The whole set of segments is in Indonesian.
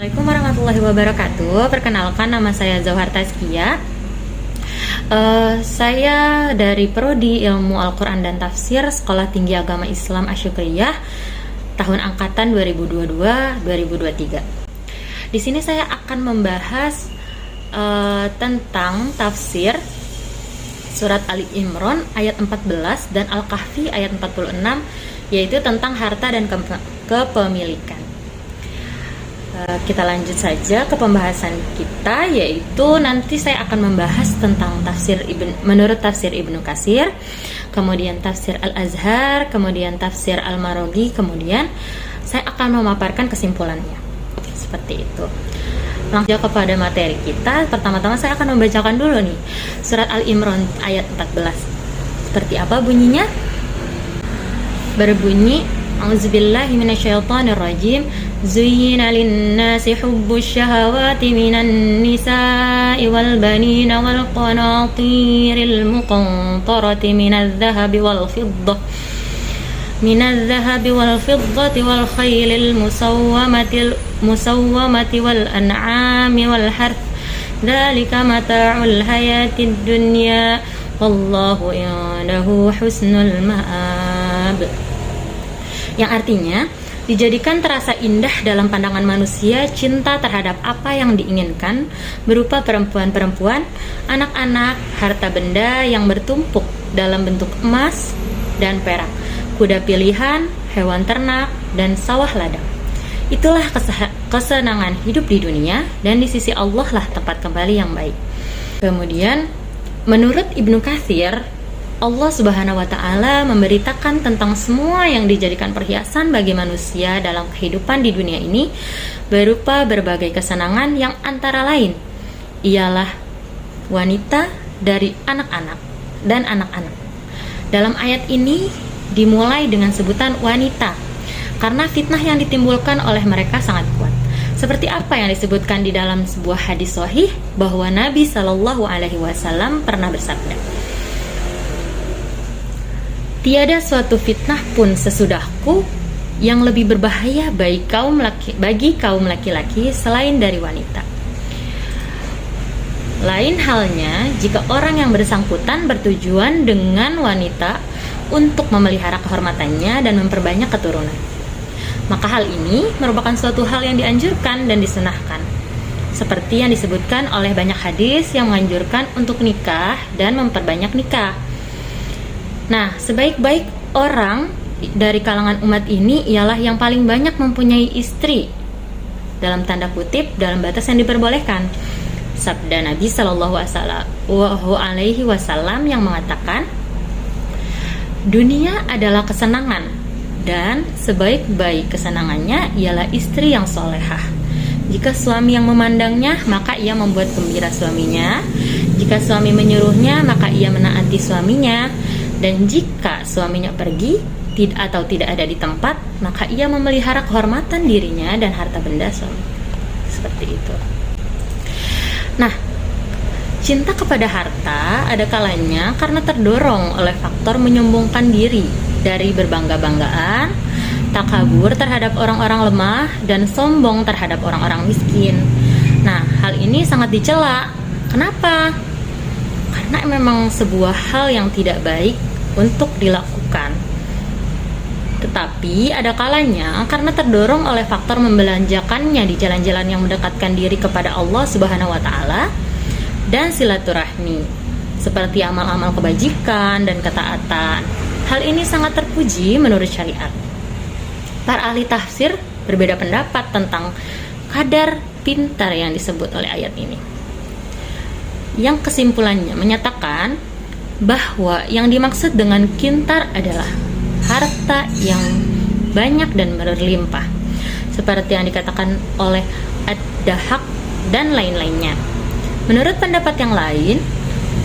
Assalamualaikum warahmatullahi wabarakatuh. Perkenalkan, nama saya Zauhar Tazkiyah. Saya dari Prodi Ilmu Al-Quran dan Tafsir Sekolah Tinggi Agama Islam Asy-Syukriyah tahun angkatan 2022-2023. Di sini saya akan membahas tentang tafsir surat Ali Imran ayat 14 dan Al-Kahfi ayat 46, yaitu tentang harta dan kepemilikan. Kita lanjut saja ke pembahasan kita, yaitu nanti saya akan membahas tentang menurut tafsir Ibnu Katsir, kemudian tafsir Al-Azhar, kemudian tafsir Al-Maraghi, kemudian saya akan memaparkan kesimpulannya. Seperti itu. Langsung kepada materi kita. Pertama-tama saya akan membacakan dulu nih surat Al-Imran ayat 14. Seperti apa bunyinya? Berbunyi, A'udzubillahi minasyaitonirrajim. Zuyyina lin-nasi hubbus syahawati minan nisa'i wal banina wal qanatiril muqantarati minadh-dhahabi wal fiddah wal khaylil musawwamati wal an'ami wal harth. Dzalika mata'ul hayatid dunya wallahu indahu husnul ma'ab. Yang artinya, dijadikan terasa indah dalam pandangan manusia cinta terhadap apa yang diinginkan, berupa perempuan-perempuan, anak-anak, harta benda yang bertumpuk dalam bentuk emas dan perak, kuda pilihan, hewan ternak, dan sawah ladang. Itulah kesenangan hidup di dunia, dan di sisi Allah lah tempat kembali yang baik. Kemudian, menurut Ibnu Katsir, Allah Subhanahu wa Ta'ala memberitakan tentang semua yang dijadikan perhiasan bagi manusia dalam kehidupan di dunia ini, berupa berbagai kesenangan yang antara lain ialah wanita dari anak-anak dan anak-anak. Dalam ayat ini dimulai dengan sebutan wanita karena fitnah yang ditimbulkan oleh mereka sangat kuat. Seperti apa yang disebutkan di dalam sebuah hadis sahih bahwa Nabi Shallallahu Alaihi Wasallam pernah bersabda, tiada suatu fitnah pun sesudahku yang lebih berbahaya bagi kaum laki-laki selain dari wanita. Lain halnya jika orang yang bersangkutan bertujuan dengan wanita untuk memelihara kehormatannya dan memperbanyak keturunan. Maka hal ini merupakan suatu hal yang dianjurkan dan disunahkan, seperti yang disebutkan oleh banyak hadis yang menganjurkan untuk nikah dan memperbanyak nikah. Nah, sebaik-baik orang dari kalangan umat ini ialah yang paling banyak mempunyai istri, dalam tanda kutip, dalam batas yang diperbolehkan. Sabda Nabi Shallallahu Alaihi Wasallam yang mengatakan, dunia adalah kesenangan, dan sebaik-baik kesenangannya ialah istri yang solehah. Jika suami yang memandangnya, maka ia membuat gembira suaminya. Jika suami menyuruhnya, maka ia menaati suaminya. Dan jika suaminya pergi atau tidak ada di tempat, maka ia memelihara kehormatan dirinya dan harta benda suami. Seperti itu. Nah, cinta kepada harta ada kalanya karena terdorong oleh faktor menyombongkan diri dari berbangga-banggaan, takabur terhadap orang-orang lemah, dan sombong terhadap orang-orang miskin. Nah, hal ini sangat dicela. Kenapa? Karena memang sebuah hal yang tidak baik untuk dilakukan. Tetapi ada kalanya karena terdorong oleh faktor membelanjakannya di jalan-jalan yang mendekatkan diri kepada Allah Subhanahu wa Ta'ala dan silaturahmi, seperti amal-amal kebajikan dan ketaatan. Hal ini sangat terpuji menurut syariat. Para ahli tafsir berbeda pendapat tentang kadar pintar yang disebut oleh ayat ini, yang kesimpulannya menyatakan bahwa yang dimaksud dengan kintar adalah harta yang banyak dan berlimpah, seperti yang dikatakan oleh Ad-Dahhak dan lain-lainnya. Menurut pendapat yang lain,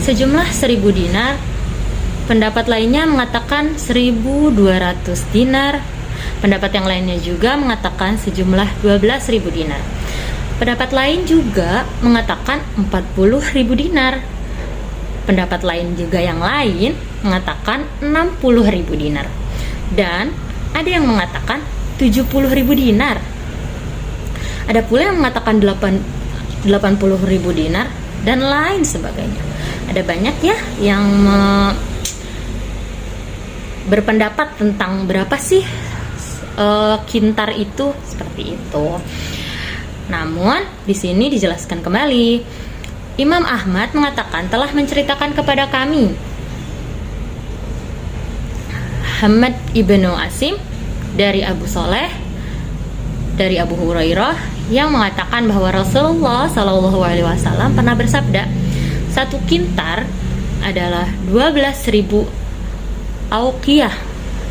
sejumlah 1.000 dinar. Pendapat lainnya mengatakan 1.200 dinar. Pendapat yang lainnya juga mengatakan sejumlah 12.000 dinar. Pendapat lain juga mengatakan 40.000 dinar. Pendapat lain juga yang lain mengatakan 60.000 dinar. Dan ada yang mengatakan 70.000 dinar. Ada pula yang mengatakan 80.000 dinar dan lain sebagainya. Ada banyak ya yang berpendapat tentang berapa sih kintar itu, seperti itu. Namun di sini dijelaskan kembali, Imam Ahmad mengatakan telah menceritakan kepada kami Hammad ibnu Asim dari Abu Soleh dari Abu Hurairah yang mengatakan bahwa Rasulullah Shallallahu Alaihi Wasallam pernah bersabda, satu kintar adalah 12.000 auqiyah.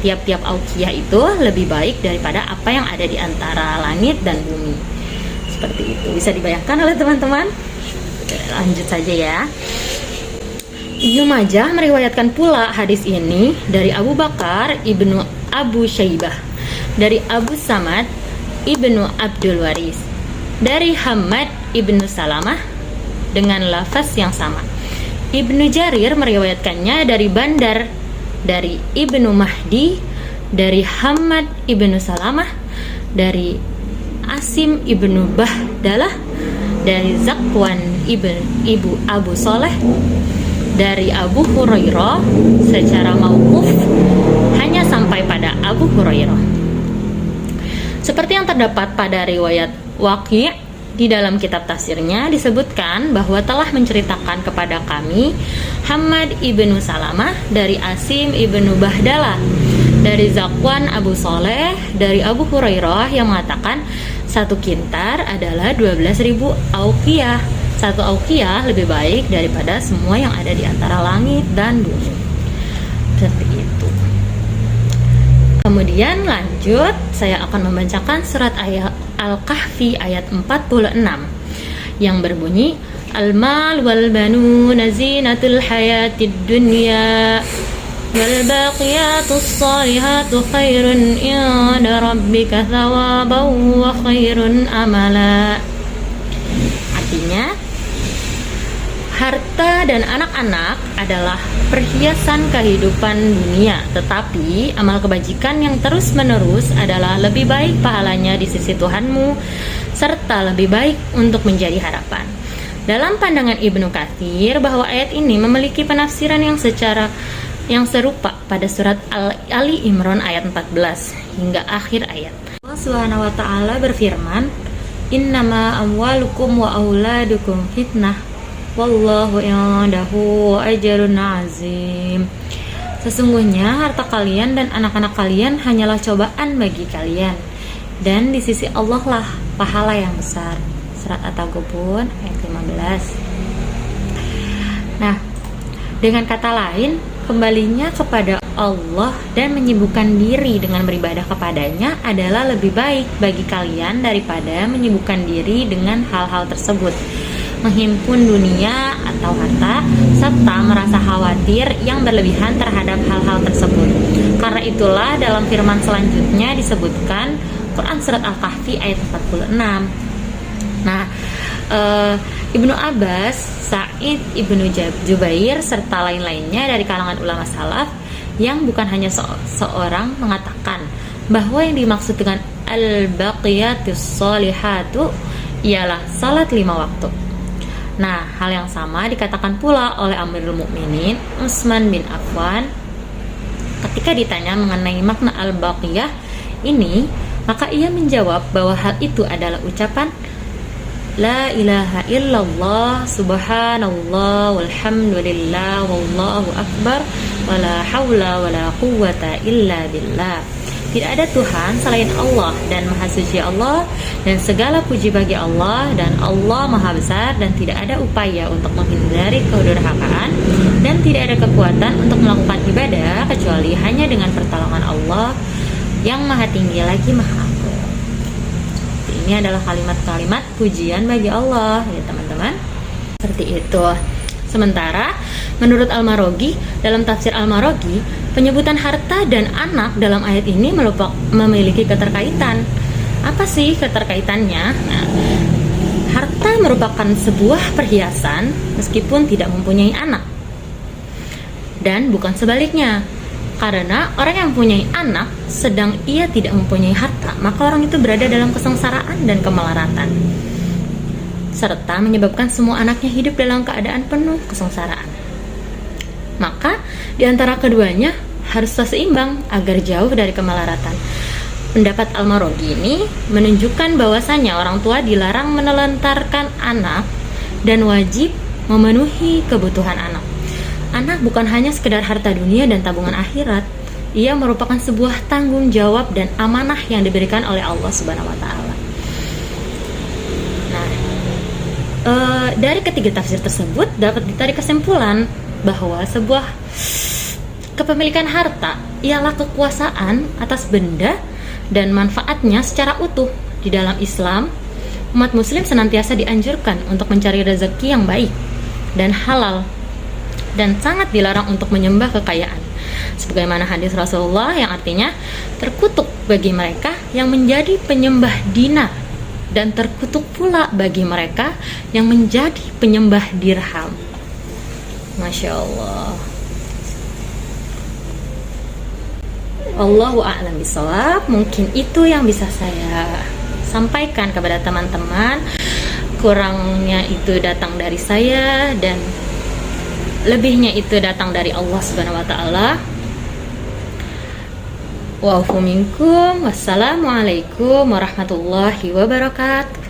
Tiap-tiap auqiyah itu lebih baik daripada apa yang ada di antara langit dan bumi. Seperti itu, bisa dibayangkan oleh teman-teman. Lanjut saja ya. Ibnu Majah meriwayatkan pula hadis ini dari Abu Bakar ibnu Abu Syaibah, dari Abu Samad ibnu Abdul Waris, dari Hammad ibnu Salamah dengan lafaz yang sama. Ibnu Jarir meriwayatkannya dari Bandar, dari Ibnu Mahdi, dari Hammad ibnu Salamah, dari Asim ibnu Bahdalah, dari Zakwan ibu Abu Soleh, dari Abu Hurairah secara mauquf hanya sampai pada Abu Hurairah. Seperti yang terdapat pada riwayat Waqi' di dalam kitab tafsirnya disebutkan bahwa telah menceritakan kepada kami Hammad ibnu Salamah dari Asim ibnu Bahdalah, dari Zakwan Abu Soleh, dari Abu Hurairah yang mengatakan satu kintar adalah 12.000 auqiyah. Satu auqiyah lebih baik daripada semua yang ada di antara langit dan bumi. Seperti itu. Kemudian lanjut, saya akan membacakan surat ayat Al-Kahfi ayat 46 yang berbunyi, Al-mal wal banuna zinatul hayatid dunya wal baqiyatus salihatu khairun inda rabbika thawaban wa khairun amala. Artinya, harta dan anak-anak adalah perhiasan kehidupan dunia, tetapi amal kebajikan yang terus-menerus adalah lebih baik pahalanya di sisi Tuhanmu, serta lebih baik untuk menjadi harapan. Dalam pandangan Ibnu Katsir, bahwa ayat ini memiliki penafsiran yang serupa pada surat Ali Imran ayat 14 hingga akhir ayat. Allah Subhanahu wa taala berfirman, Innama amwalukum wa auladukum fitnah wallahu indahu ajrun azim. Sesungguhnya harta kalian dan anak-anak kalian hanyalah cobaan bagi kalian, dan di sisi Allah lah pahala yang besar. Surat At-Taghabun ayat 15. Nah, dengan kata lain, kembalinya kepada Allah dan menyibukkan diri dengan beribadah kepadanya adalah lebih baik bagi kalian daripada menyibukkan diri dengan hal-hal tersebut, menghimpun dunia atau harta, serta merasa khawatir yang berlebihan terhadap hal-hal tersebut. Karena itulah dalam firman selanjutnya disebutkan Quran Surat Al-Kahfi ayat 46. Nah, Ibnu Abbas, Sa'id Ibnu Jubair serta lain-lainnya dari kalangan ulama salaf yang bukan hanya seorang mengatakan bahwa yang dimaksud dengan al-baqiyatus sholihatu ialah salat 5 waktu. Nah, hal yang sama dikatakan pula oleh Amirul Mukminin Utsman bin Affan ketika ditanya mengenai makna al-baqiyah ini, maka ia menjawab bahwa hal itu adalah ucapan La ilaha illallah subhanallah walhamdulillah wallahu akbar wala haula wala quwwata illa billah. Tidak ada Tuhan selain Allah dan Maha Suci Allah, dan segala puji bagi Allah, dan Allah Maha Besar, dan tidak ada upaya untuk menghindari kedurhakaan, dan tidak ada kekuatan untuk melakukan ibadah kecuali hanya dengan pertolongan Allah yang Maha Tinggi lagi Maha Agung. Ini adalah kalimat-kalimat pujian bagi Allah, ya teman-teman. Seperti itu. Sementara menurut Al-Maraghi, dalam tafsir Al-Maraghi, penyebutan harta dan anak dalam ayat ini memiliki keterkaitan. Apa sih keterkaitannya? Nah, harta merupakan sebuah perhiasan meskipun tidak mempunyai anak. Dan bukan sebaliknya. Karena orang yang mempunyai anak sedang ia tidak mempunyai harta. maka orang itu berada dalam kesengsaraan dan kemelaratan, serta menyebabkan semua anaknya hidup dalam keadaan penuh kesengsaraan. Maka di antara keduanya haruslah seimbang agar jauh dari kemelaratan. Pendapat Al-Maraghi ini menunjukkan bahwasanya orang tua dilarang menelantarkan anak dan wajib memenuhi kebutuhan anak. Anak bukan hanya sekedar harta dunia dan tabungan akhirat. Ia merupakan sebuah tanggung jawab dan amanah yang diberikan oleh Allah Subhanahu wa taala. Nah, dari ketiga tafsir tersebut dapat ditarik kesimpulan bahwa sebuah kepemilikan harta ialah kekuasaan atas benda dan manfaatnya secara utuh. Di dalam Islam, umat muslim senantiasa dianjurkan untuk mencari rezeki yang baik dan halal, dan sangat dilarang untuk menyembah kekayaan, sebagaimana hadis Rasulullah yang artinya terkutuk bagi mereka yang menjadi penyembah dinar, dan terkutuk pula bagi mereka yang menjadi penyembah dirham. Masya Allah. Allahu a'lam bishawab. Mungkin itu yang bisa saya sampaikan kepada teman-teman. Kurangnya itu datang dari saya dan lebihnya itu datang dari Allah Subhanahu wa taala. Wa afu minkum. Wassalamualaikum warahmatullahi wabarakatuh.